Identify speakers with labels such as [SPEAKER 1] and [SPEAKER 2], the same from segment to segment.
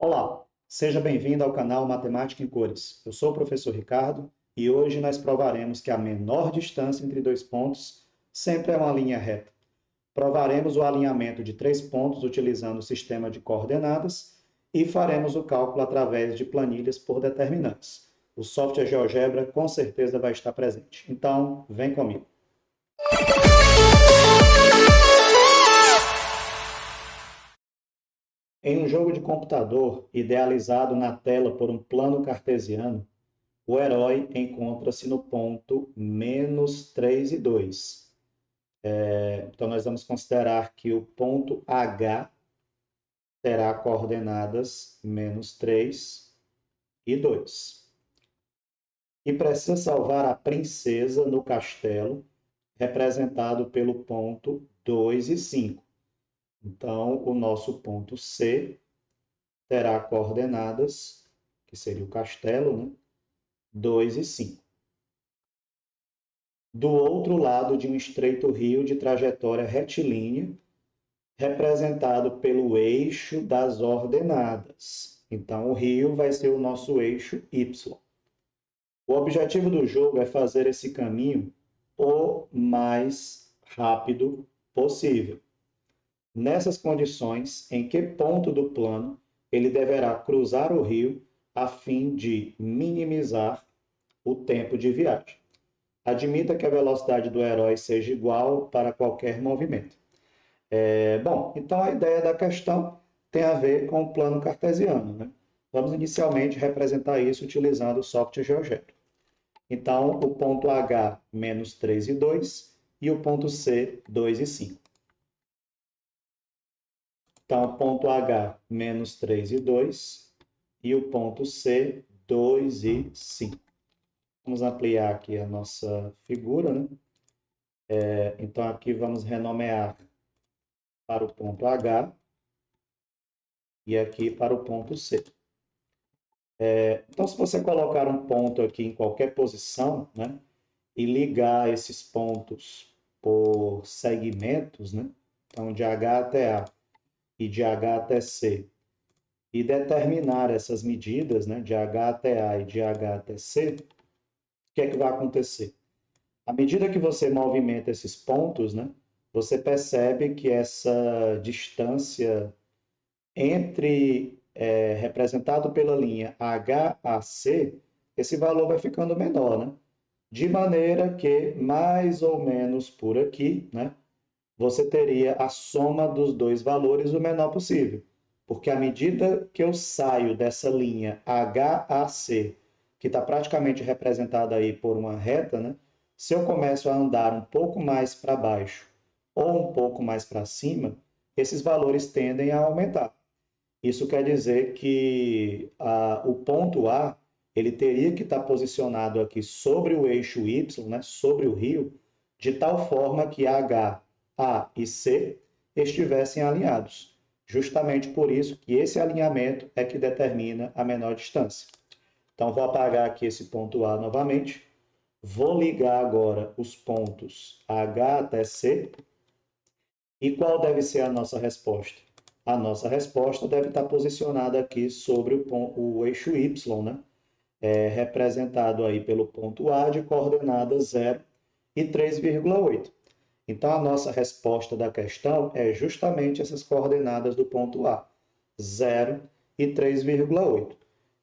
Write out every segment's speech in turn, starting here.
[SPEAKER 1] Olá, seja bem-vindo ao canal Matemática em Cores. Eu sou o professor Ricardo e hoje nós provaremos que a menor distância entre dois pontos sempre é uma linha reta. Provaremos o alinhamento de três pontos utilizando o sistema de coordenadas e faremos o cálculo através de planilhas por determinantes. O software GeoGebra com certeza vai estar presente. Então, vem comigo. Em um jogo de computador idealizado na tela por um plano cartesiano, o herói encontra-se no ponto -3 e 2. Então, nós vamos considerar que o ponto H terá coordenadas -3 e 2. E precisa salvar a princesa no castelo, representado pelo ponto 2 e 5. Então, o nosso ponto C terá coordenadas, que seria o castelo, né? 2 e 5. Do outro lado de um estreito rio de trajetória retilínea, representado pelo eixo das ordenadas. Então, o rio vai ser o nosso eixo Y. O objetivo do jogo é fazer esse caminho o mais rápido possível. Nessas condições, em que ponto do plano ele deverá cruzar o rio a fim de minimizar o tempo de viagem. Admita que a velocidade do herói seja igual para qualquer movimento. Bom, então a ideia da questão tem a ver com o plano cartesiano, né? Vamos inicialmente representar isso utilizando o software GeoGebra. Então, o ponto H, -3 e 2, e o ponto C, 2 e 5. Então, o ponto H, -3 e 2, e o ponto C, 2 e 5. Vamos ampliar aqui a nossa figura, né? Então, aqui vamos renomear para o ponto H e aqui para o ponto C. Então, se você colocar um ponto aqui em qualquer posição, né, e ligar esses pontos por segmentos, né, então de H até A e de H até C, e determinar essas medidas, né, de H até A e de H até C, o que é que vai acontecer? À medida que você movimenta esses pontos, né, você percebe que essa distância representado pela linha HAC, esse valor vai ficando menor, né? De maneira que, mais ou menos por aqui, né, você teria a soma dos dois valores o menor possível. Porque à medida que eu saio dessa linha HAC, que está praticamente representada aí por uma reta, né, se eu começo a andar um pouco mais para baixo ou um pouco mais para cima, esses valores tendem a aumentar. Isso quer dizer que o ponto A ele teria que estar posicionado aqui sobre o eixo Y, né, sobre o rio, de tal forma que H, A e C estivessem alinhados. Justamente por isso que esse alinhamento é que determina a menor distância. Então, vou apagar aqui esse ponto A novamente. Vou ligar agora os pontos H até C. E qual deve ser a nossa resposta? A nossa resposta deve estar posicionada aqui sobre o eixo Y, né? Representado aí pelo ponto A de coordenadas 0 e 3,8. Então, a nossa resposta da questão é justamente essas coordenadas do ponto A, 0 e 3,8.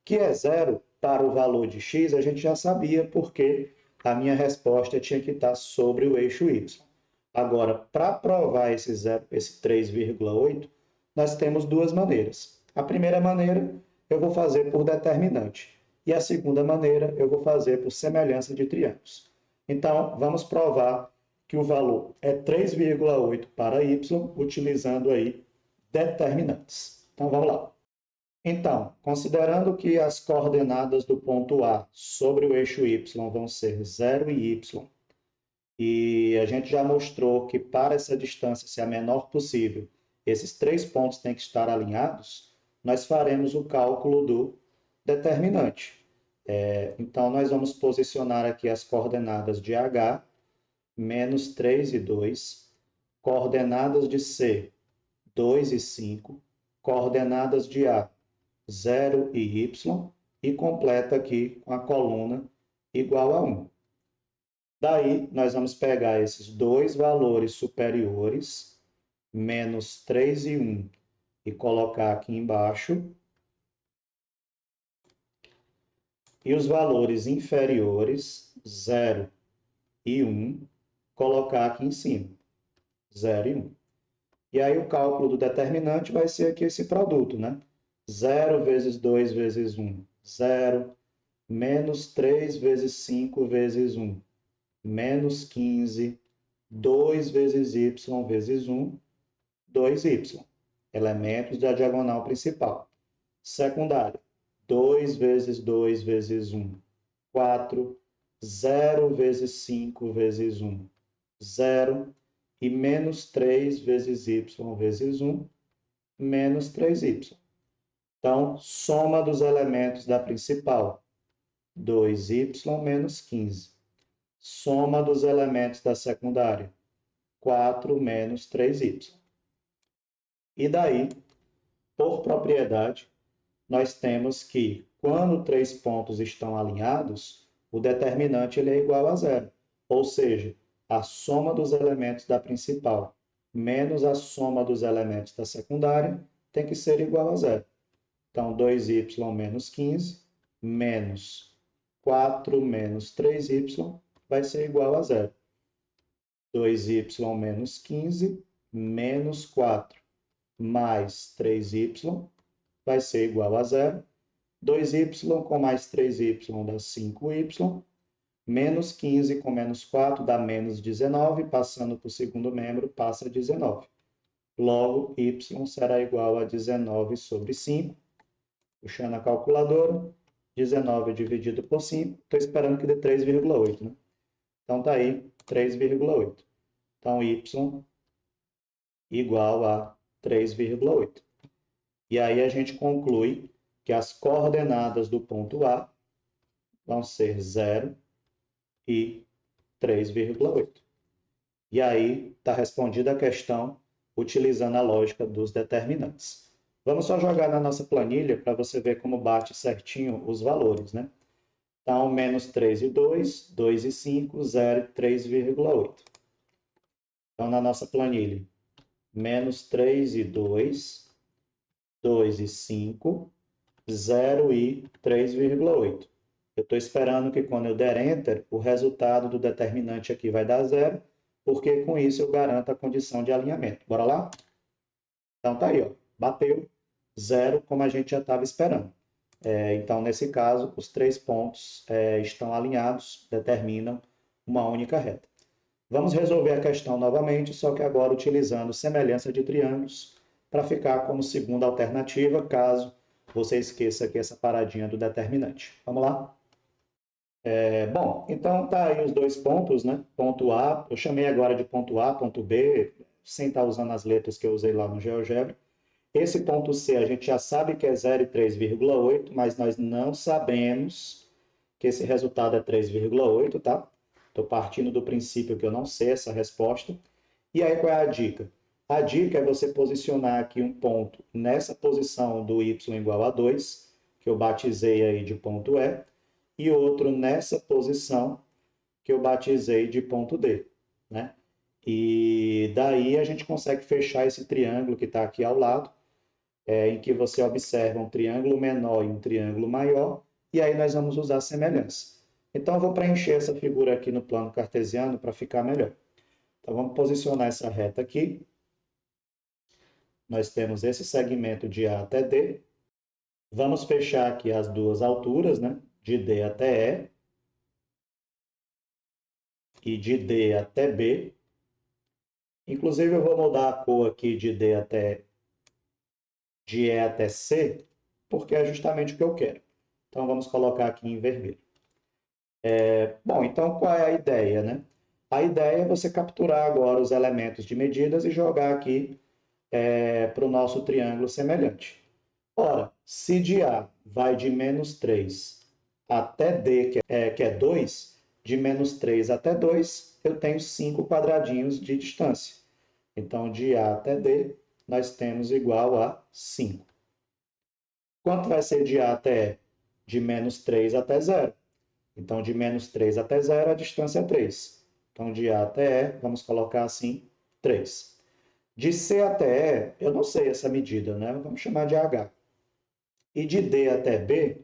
[SPEAKER 1] Que é 0 para o valor de x, a gente já sabia, porque a minha resposta tinha que estar sobre o eixo Y. Agora, para provar esse 3,8, nós temos duas maneiras. A primeira maneira eu vou fazer por determinante. E a segunda maneira eu vou fazer por semelhança de triângulos. Então, vamos provar que o valor é 3,8 para y, utilizando aí determinantes. Então, vamos lá. Então, considerando que as coordenadas do ponto A sobre o eixo y vão ser 0 e y, e a gente já mostrou que para essa distância ser a menor possível, esses três pontos têm que estar alinhados, nós faremos o cálculo do determinante. Então, nós vamos posicionar aqui as coordenadas de H, -3 e 2, coordenadas de C, 2 e 5, coordenadas de A, 0 e y, e completa aqui com a coluna igual a 1. Daí, nós vamos pegar esses dois valores superiores, menos 3 e 1, e colocar aqui embaixo. E os valores inferiores, 0 e 1, colocar aqui em cima, 0 e 1. E aí o cálculo do determinante vai ser aqui esse produto, né? 0 vezes 2 vezes 1, 0, menos 3 vezes 5 vezes 1, menos 15, 2 vezes y vezes 1, 2y. Elementos da diagonal principal. Secundária, 2 vezes 2 vezes 1, 4, 0 vezes 5 vezes 1, 0, e menos 3 vezes y vezes 1, menos 3y. Então, soma dos elementos da principal, 2y menos 15. Soma dos elementos da secundária, 4 menos 3y. E daí, por propriedade, nós temos que, quando três pontos estão alinhados, o determinante ele é igual a zero. Ou seja, a soma dos elementos da principal menos a soma dos elementos da secundária tem que ser igual a zero. Então, 2y menos 15 menos 4 menos 3y vai ser igual a zero. 2y menos 15 menos 4 mais 3y vai ser igual a zero. 2y com mais 3y dá 5y. Menos 15 com menos 4 dá menos 19. Passando para o segundo membro, passa 19. Logo, y será igual a 19 sobre 5. Puxando a calculadora, 19 dividido por 5. Estou esperando que dê 3,8, né? Então, está aí 3,8. Então, y igual a 3,8. E aí a gente conclui que as coordenadas do ponto A vão ser 0 e 3,8. E aí está respondida a questão utilizando a lógica dos determinantes. Vamos só jogar na nossa planilha para você ver como bate certinho os valores, né? Então, menos 3 e 2, 2 e 5, 0 e 3,8. Então, na nossa planilha, menos 3 e 2, 2 e 5, 0 e 3,8. Eu estou esperando que quando eu der Enter, o resultado do determinante aqui vai dar 0, porque com isso eu garanto a condição de alinhamento. Bora lá? Então tá aí, ó. Bateu 0, como a gente já estava esperando. Então, nesse caso, os três pontos estão alinhados, determinam uma única reta. Vamos resolver a questão novamente, só que agora utilizando semelhança de triângulos, para ficar como segunda alternativa, caso você esqueça aqui essa paradinha do determinante. Vamos lá? Bom, então tá aí os dois pontos, né? Ponto A, eu chamei agora de ponto A, ponto B, sem estar usando as letras que eu usei lá no GeoGebra. Esse ponto C a gente já sabe que é 0 e 3,8, mas nós não sabemos que esse resultado é 3,8, tá? Estou partindo do princípio que eu não sei essa resposta. E aí qual é a dica? A dica é você posicionar aqui um ponto nessa posição do y igual a 2, que eu batizei aí de ponto E, e outro nessa posição que eu batizei de ponto D, né? E daí a gente consegue fechar esse triângulo que está aqui ao lado, em que você observa um triângulo menor e um triângulo maior, e aí nós vamos usar semelhança. Então eu vou preencher essa figura aqui no plano cartesiano para ficar melhor. Então vamos posicionar essa reta aqui. Nós temos esse segmento de A até D. Vamos fechar aqui as duas alturas, né? De D até E e de D até B. Inclusive eu vou mudar a cor aqui de E até C, porque é justamente o que eu quero. Então vamos colocar aqui em vermelho. Bom, então qual é a ideia, né? A ideia é você capturar agora os elementos de medidas e jogar aqui para o nosso triângulo semelhante. Ora, se de A vai de menos 3 até D, que é 2, de menos 3 até 2, eu tenho 5 quadradinhos de distância. Então, de A até D, nós temos igual a 5. Quanto vai ser de A até E? De menos 3 até zero. Então, de menos 3 até zero, a distância é 3. Então, de A até E, vamos colocar assim, 3. De C até E, eu não sei essa medida, né? Vamos chamar de H. E de D até B,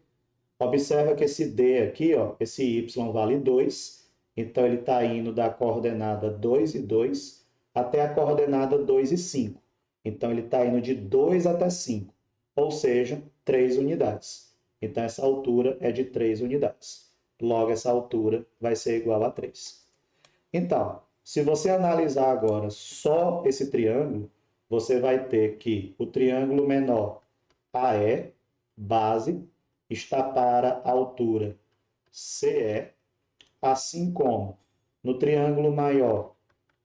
[SPEAKER 1] observa que esse D aqui, ó, esse Y vale 2, então ele está indo da coordenada 2 e 2 até a coordenada 2 e 5. Então ele está indo de 2 até 5, ou seja, 3 unidades. Então essa altura é de 3 unidades. Logo, essa altura vai ser igual a 3. Então, se você analisar agora só esse triângulo, você vai ter que o triângulo menor AE, base, está para a altura CE, assim como no triângulo maior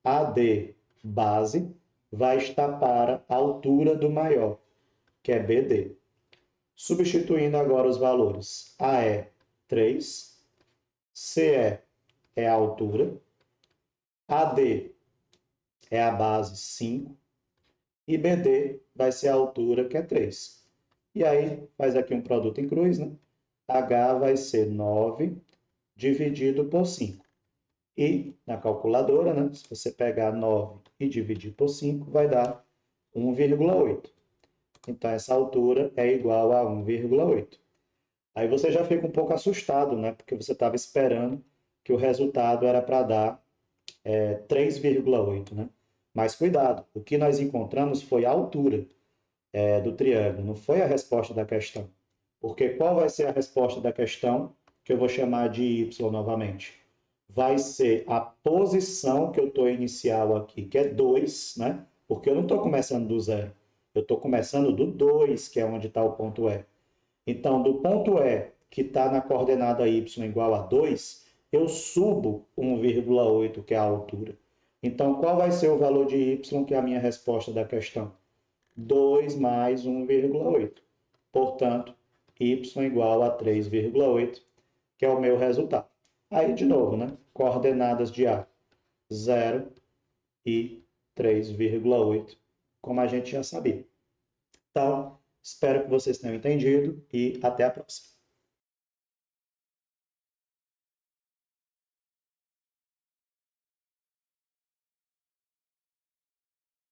[SPEAKER 1] AD, base, vai estar para a altura do maior, que é BD. Substituindo agora os valores, AE 3, CE é a altura, AD é a base 5 e BD vai ser a altura, que é 3. E aí, faz aqui um produto em cruz, né? H vai ser 9 dividido por 5. E na calculadora, né? Se você pegar 9 e dividir por 5, vai dar 1,8. Então, essa altura é igual a 1,8. Aí você já fica um pouco assustado, né? Porque você estava esperando que o resultado era para dar 3,8, né? Mas cuidado, o que nós encontramos foi a altura do triângulo, não foi a resposta da questão. Porque qual vai ser a resposta da questão que eu vou chamar de y novamente? Vai ser a posição que eu estou inicial aqui, que é 2, né? Porque eu não estou começando do zero, eu estou começando do 2, que é onde está o ponto E. Então, do ponto E, que está na coordenada y igual a 2, eu subo 1,8, que é a altura. Então, qual vai ser o valor de y, que é a minha resposta da questão? 2 mais 1,8. Portanto, y igual a 3,8, que é o meu resultado. Aí, de novo, né? Coordenadas de A, 0 e 3,8, como a gente já sabia. Então, espero que vocês tenham entendido e até a próxima.